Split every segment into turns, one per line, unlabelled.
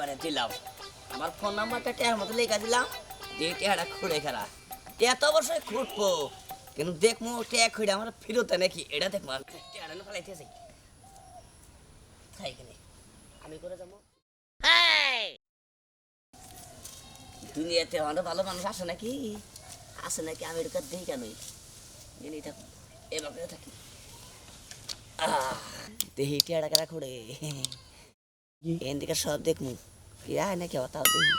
এবারে দিলাম আমার ফোন নাম্বারটা টেহার মতো লেখা দিলাম দিয়ে টেহাটা খুঁড়ে খেলা টেয়া তো অবশ্যই খুঁড়বো কিন্তু দেখবো টেয়া খুঁড়ে আমার ফিরতে নাকি এটা দেখবো টেহাটা না ফেলাইতেছি এখানে আমি করে যাবো দুনিয়াতে অনেক ভালো মানুষ আসে নাকি আমি এর কাছে দেখি কেনই জেনেই থাকবো এবার থাকি দেহি টেয়াটা কেনা খুঁড়ে এদিকে সব দেখমু ইয়া নাকি তাও দেখি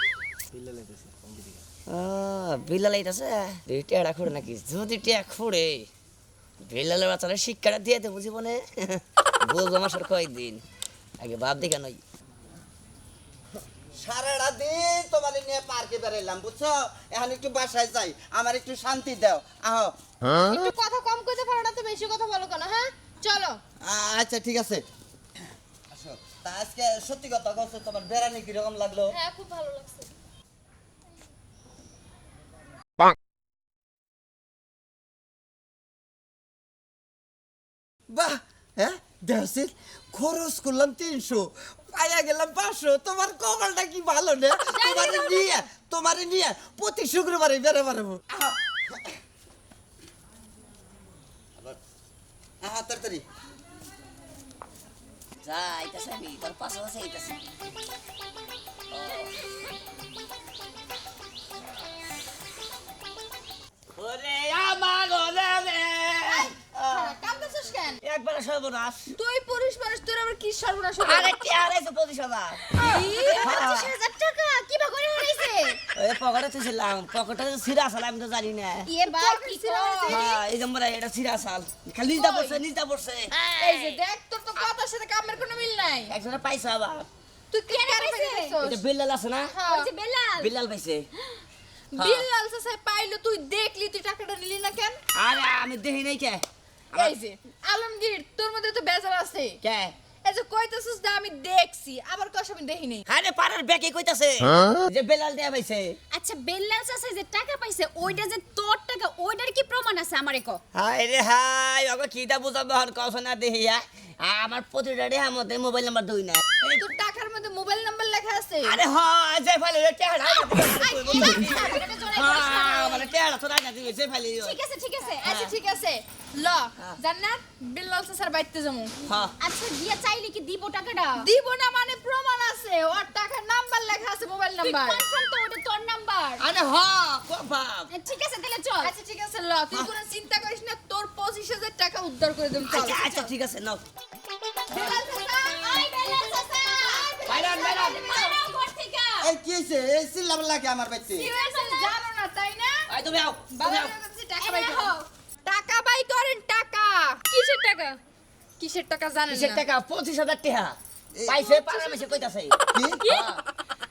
বিল্লা লাইতেছে টেয়াটা খুঁড়ে নাকি যদি টেয়া খুঁড়ে বিল্লালের বাচ্চারা শিক্ষাটা দিয়ে দেবো জীবনে বুঝবো মাসের কয়েকদিন আগে বাপ দেখা নই
সারাটা দিন তোমার নিয়ে পার্কে বেড়াইলাম বুঝছো এখন একটু বাসায় যাই আমার একটু শান্তি দাও আহ
একটু কথা কম কইতে পারো না তো বেশি কথা বলো কেন হ্যাঁ চলো
আচ্ছা ঠিক আছে আসো তা আজকে সত্যি কথা বলছো তোমার বেড়ানি কিরকম লাগলো
হ্যাঁ খুব ভালো লাগছে
বাহ হ্যাঁ দেখছি খরচ করলাম 300 পাইয়া গেলাম 500 তোমার কপালটা কি ভালো না তোমারে নিয়ে প্রতি শুক্রবারে বেড়ে বেড়াবো তাড়াতাড়ি
যা আইতাছে আমি তোর পাশে আছে আইতাছে ওরে আমার ওরে রে
কাঁদতেছিস কেন
একবার সর্বনাশ
তুই পুরুষ মানুষ তোর আবার কি সর্বনাশ হলো
আরে টিয়ারাইছে
25,000 টাকা কি বা করে হারাইছে
এই পকেটে তুইছিলাম পকেটে সিরা সাল আমি তো জানি না
এ বাবা কি করে
হ্যাঁ এই যে মোরা এটা সিরা সাল খালি নিজটা পড়ছে
এই যে দেখ তোর তো কথার সাথে কামের কোনো মিল নাই
একজনে পাইছে আবার
তুই কি করে পাইছিস
এটা বিল্লাল আছে না
ওই যে বেলাল
বিল্লাল পাইছে
বিল্লাল সাসা পাইলো তুই দেখলি তুই টাকাটা নিলি না কেন
আরে আমি দেখি নাই কে
এই যে আলমগীর তোর মধ্যে তো বেজার আছে
কে
এই যে কইতাছিস না আমি দেখছি আবার কস আমি দেখি নাই
আরে পাড়ার বেকে কইতাছে যে বেলাল দেয়া পাইছে
আচ্ছা বেল্লাল চাচা যে টাকা পাইছে ওইটা যে তোর টাকা ওইটার কি প্রমাণ আছে আমারে কো
হাই রে হাই ওকে কিটা বুঝাবো হন কস না দেহিয়া আমার প্রতিটা রেহা মধ্যে মোবাইল নাম্বার দই না
তোর টাকার মধ্যে মোবাইল নাম্বার লেখা আছে
আরে হ্যাঁ যে ফাইলে টেড়া
হ্যাঁ
মানে টেড়া তো না দিবে যে ফাইলে
ঠিক আছে
আচ্ছা ঠিক আছে ল জান্নাত বিল্লাল স্যার বাইতে যামু
হ্যাঁ
আচ্ছা গিয়া চাইলে কি দিব টাকাটা
দিব না মানে প্রমাণ আছে ওর টাকার নাম্বার লেখা আছে মোবাইল নাম্বার
কনফার্ম তো ওটা তোর নাম্বার
আরে হ্যাঁ কনফার্ম
ঠিক আছে তাহলে চল
আচ্ছা ঠিক আছে ল তুই কোনো চিন্তা করিস না তোর 25,000 টাকা উদ্ধার করে দেব চল
আচ্ছা আচ্ছা ঠিক আছে নাও
বিল্লাল চাচা
ওই বেল্লাল চাচা
বাইরান
পালাও ঘর থেকে
এই কি হইছে এই চিল্লাম লাগে আমার বাইতে
কি হয়েছে জানো না তাই না
আই তুমি আও
বাবা টাকা বাই করেন টাকা বাই করেন টাকা কিসের টাকা কিসের টাকা জানেন
কিসের
না
টাকা 25,000 টাকা পাইছে পাড়ার মেশে কইতাছে
কি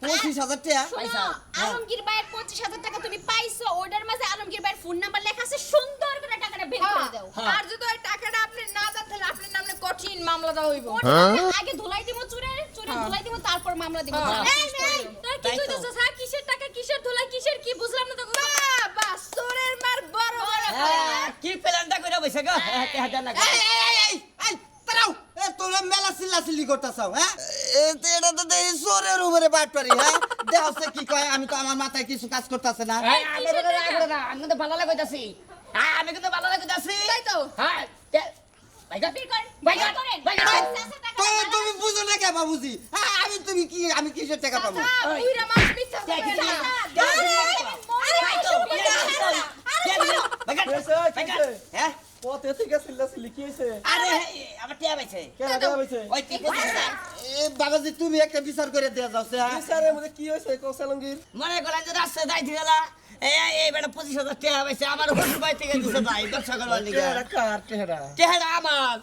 25,000 টাকা
পয়সা
আলমগীর ভাইয়ের 25,000 টাকা তুমি পাইছো ওটার মাঝে আলমগীর ভাইয়ের ফোন নাম্বার লেখা আছে সুন্দর করে টাকাটা বের করে দাও
আর যদি ওই টাকাটা আপনি না দেন তাহলে আপনার নামে কঠিন মামলা দেওয়া হইব
আগে ধুলাই দিব চুরে ধুলাই দিব তারপর মামলা দিব
এই
তোর কি
তাই তো।
কইতাছস হ্যাঁ কিসের টাকা কিসের ধুলাই কিসের কি বুঝলাম না তো
বাস চোরের মার বড় বড়
কি প্ল্যানটা কইরা বইছে গো টাকা দেন না
এই তারাও এ তোমরা মেলা চিল্লাচিল্লি করতেছাও হ্যাঁ এটা তো দেখি চোরের উপরে বাট পারি হ্যাঁ দেখছে কি কয় আমি তো আমার মাথায় কিছু কাজ করতেছে না
আমি কিন্তু ভালো লাগাইতাছি আমি কিন্তু ভালো লাগাইতাছি
তাই তো
হ্যাঁ বাইগা
বের করেন
বাইগা বাইগা
তুমি বুঝো না কে বাবুজি হ্যাঁ আমি কিসের টাকা পাবো
উইরা মাছ মিথ্যা
দেখি
কথা
না। হ্যাঁ
পথে থেকে চিল্লাচিল্লি কি হয়েছে
আরে আমার টিয়া পাইছে
কেনা দেওয়া হয়েছে
ওই কি কইছিস
এ বাবাজি তুমি একটা বিচার করে দেয়া যাও হ্যাঁ
বিচারের মধ্যে কি হয়েছে কৌশালঙ্গীর
মনে করেন যে রাস্তায় যাইতে গেলা এই বেটা 25,000 টাকা পাইছে আমার শ্বশুর বাড়ি থেকে দিছে ভাই ব্যবসা করবার লিগে
টেহারা কার টেহারা
টেহারা আমার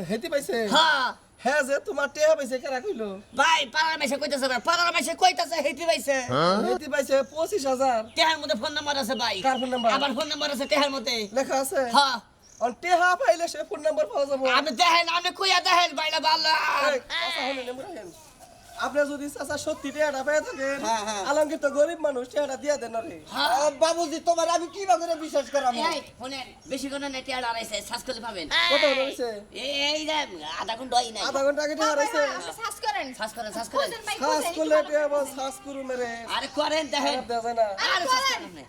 হেতি পাইছে
হ্যাঁ
হ্যাঁ যে তোমার টেহা পাইছে কেরা কইলো
ভাই পাড়ার মেশে কইতাছে না পাড়ার মেশে কইতাছে হেঁটে পাইছে
হেতি পাইছে 25,000
টেহার মধ্যে ফোন নাম্বার আছে ভাই
কার ফোন নাম্বার
আমার ফোন নাম্বার আছে টেহার মধ্যে
লেখা আছে
হ্যাঁ
অন টেহা পাইলে সে ফোন নাম্বার পাওয়া যাবো
আমি দেখেন আমি কইয়া দেখেন বাইলা ভালো
এই, কথা হলো না, মুরা হেন। আপনি যদি চাচা সত্যি টেহাটা পেয়ে থাকেন
হ্যাঁ, হ্যাঁ।
আলমগীর তো গরিব মানুষ টেহাটা দিয়া দেন রে
বাবুজি তোমার আমি কিভাবে করে বিশ্বাস করাবো
এই ফোনের বেশি কোনো নেই টেয়ার আড়াইছে সার্চ করলে পাবেন
কত হয়েছে
এই যে আধা ঘন্টা হয় নাই
আধা ঘন্টা আগে টেহা রয়েছে
সার্চ করেন
সার্চ করেন সার্চ করেন
খুঁজেন ভাই
শ্বাস
খুঁজেন
করলে টেহা বল শ্বাস করু মেরে
আরে করেন দেখেন
খারাপ দেওয়া যায় না
আরে সার্চ করেন আপনি।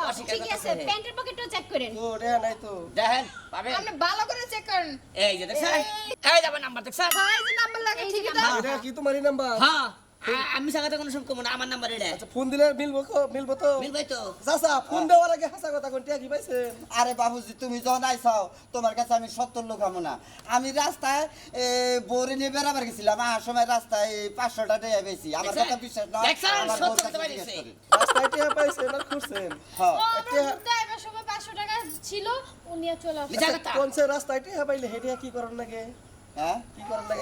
অস্বীকার
ঠিক আছে
করতেছে।
প্যান্টের পকেটও চেক করেন
তো টেহা নাই তো
দেখেন পাবেন
আপনি ভালো করে চেক করেন
এই যে দেখছেন এই যাবেন নাম্বার দেখছেন
হ্যাঁ এই যে নাম্বার লাগে ঠিকই তো
এটা কি তোমারই নাম্বার
হ্যাঁ আমি সাথে কোনো সময় কমো না আমার নাম্বার এটা
আচ্ছা ফোন দিলে মিলবো তো
মিলবাই তো
চাচা ফোন দেওয়ার আগে হাসা কথা কোন টেহা কি পাইছেন
আরে বাবুজি তুমি যখন আইসাও তোমার কাছে আমি 70 লোক আমো না আমি রাস্তায় বউরে নিয়ে বেড়াবার গেছিলাম আসার সময় রাস্তায় 500টা টাকা পেয়েছি আমার কথা বিশ্বাস না
দেখছেন,
আমার
সত্য
বউর কাছে
কথা
জিজ্ঞেস
বলেছে।
করি।
রাস্তায় টেহা পাইছেন আর খুঁজছেন
হ্যাঁ
ও আমরা ঘুরতে আইবার সময় 500 টাকা ছিল ও নিয়ে চলে আসছে
মিছা কথা
কোন সে রাস্তায় টেহা পাইলে হেডিয়া কি করেন লাগে
হ্যাঁ
কি করেন লাগে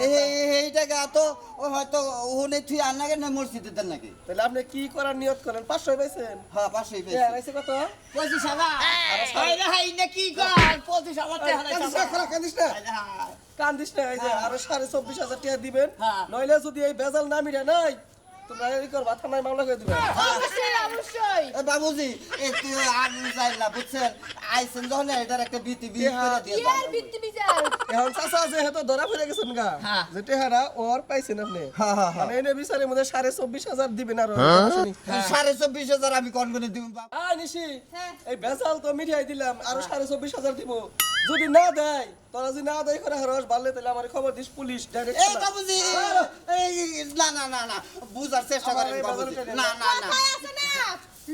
এই টাকা তো ও হয়তো ওখানে তুই আনাগে না মসজিদে দেন নাকি
তাহলে আপনি কি করার নিয়ত করেন 500 পাইছেন
হ্যাঁ 500
টেহা
পেয়েছি
রাইছে কত
25,000 এই রে হাই না কি কর 25,000 টাকা
কান্দিস না, খারাপ কান্দিস না কান্দিস না এই যে আরো 24,500 টাকা দিবেন
হ্যাঁ।
নইলে যদি এই বেজাল না মিটে নাই তোমরা এই করবা থানায় মামলা করে দিবেন
অবশ্যই অবশ্যই
এ বাবুজি একটু আর চাই না বুঝছেন আইছেন যখন এটার একটা বিতি বিল করে দিয়ে
কি আর ভিত্তি বিচার
এখন চাচা যে হেতো ধরা পড়ে গেছেন গা
হ্যাঁ।
যে টেহারা ওর পাইছেন আপনি
হ্যাঁ, হ্যাঁ, হ্যাঁ।
মানে এনে বিচারের মধ্যে 24,500 দিবেন আর
24,500 আমি কোন কোন দিব
নিশি
হ্যাঁ।
এই বেজাল তো মিঠাই দিলাম আরো 24,500 দিব যদি না দেয় তোরা যদি না দেয় করে হারস বাড়লে তাহলে আমার খবর দিস পুলিশ ডাইরেক্ট
এই বাবুজি এই না না না না বুঝার চেষ্টা করেন
আমার এই
বাবুজি
বাজারটা
না না না
কথায় আছে না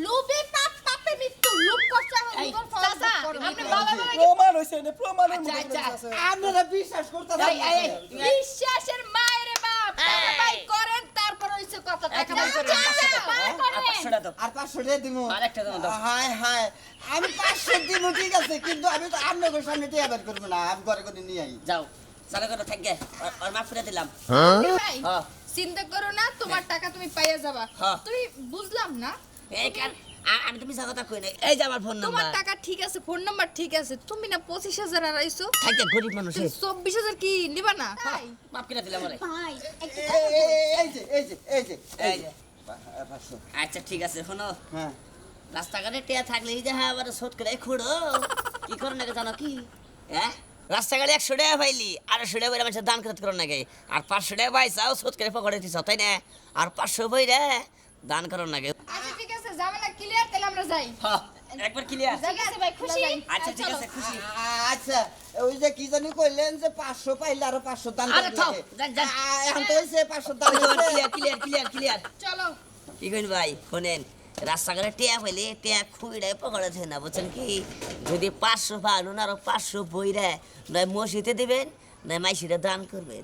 লোভে পাপ পাপে মৃত্যু লোভ করতে হবে
এই,
লোভের ফল
চাচা,
ভোগ করো।
আপনি
ভালো ভালো
প্রমাণ হইছে না প্রমাণের
আচ্ছা,
মধ্যে
আচ্ছা।
আছে
আপনারা বিশ্বাস করতেছেন
এই, এই,
না?
এই,
বিশ্বাসের মায়ের বাপ টাকা ভাই করেন তারপর হইছে কথা টাকা ভাই করেন
আর 500 টাকা দাও
আর 500 টাকা দিব
আরেকটা দাও
হায় হায় আমি 500 দিব ঠিক আছে কিন্তু আমি তো আপনাদের সামনে টিয়া বের করব না আমি ঘরে করে নিয়ে আই
যাও সারা করে থাকবে আর মাফ করে দিলাম
ভাই
হ্যাঁ
চিন্তা করো না তোমার টাকা তুমি পাইয়া যাবা
হ্যাঁ।
তুমি বুঝলাম না
এই কার আমি তুমি কথা কই না এই যে আমার ফোন
তোমার
নাম্বার
টাকা ঠিক আছে ফোন নাম্বার ঠিক আছে তুমি না 25,000 আর আইছো
থাকে গরিব মানুষ
24,000 কি নিবা না
মাফ করে দিলাম আরে
ভাই একটু
এই যে এই যে এই যে
এই যে
500
আচ্ছা ঠিক আছে শোনো
হ্যাঁ
রাস্তাঘাটে টিয়া থাকলে এই যে হ্যাঁ আবার শোট করে খুঁড়ো কি করো নাকি জানো কি হ্যাঁ রাস্তাঘাটে 100 টাকা পাইলি আর 100 টাকা মানুষের দান করতে করো নাকি আর 500 টাকা পাইছাও শোট করে পকেটে দিছ তাই না আর 500 বই রে দান করো নাকি
আচ্ছা ঠিক আছে ঝামেলা ক্লিয়ার তাহলে আমরা যাই
হ্যাঁ একবার ক্লিয়ার
ঠিক আছে ভাই খুশি
আচ্ছা ঠিক আছে খুশি
আচ্ছা ওই যে কি জানি কইলেন যে 500 পাইলে আরো 500 দান
আরে থাও, যান, যান।
এখন তো হইছে 500 দান হইছে।
ক্লিয়ার ক্লিয়ার ক্লিয়ার ক্লিয়ার
চলো
কি কইন ভাই শোনেন রাস্তাঘাটে টিয়া পাইলে টিয়া খুঁড়ে পকেটে থাকে না বুঝছেন কি যদি 500 পালুন আরো 500 বই রে নয় মসজিদে দিবেন নয় মাইসিরে দান করবেন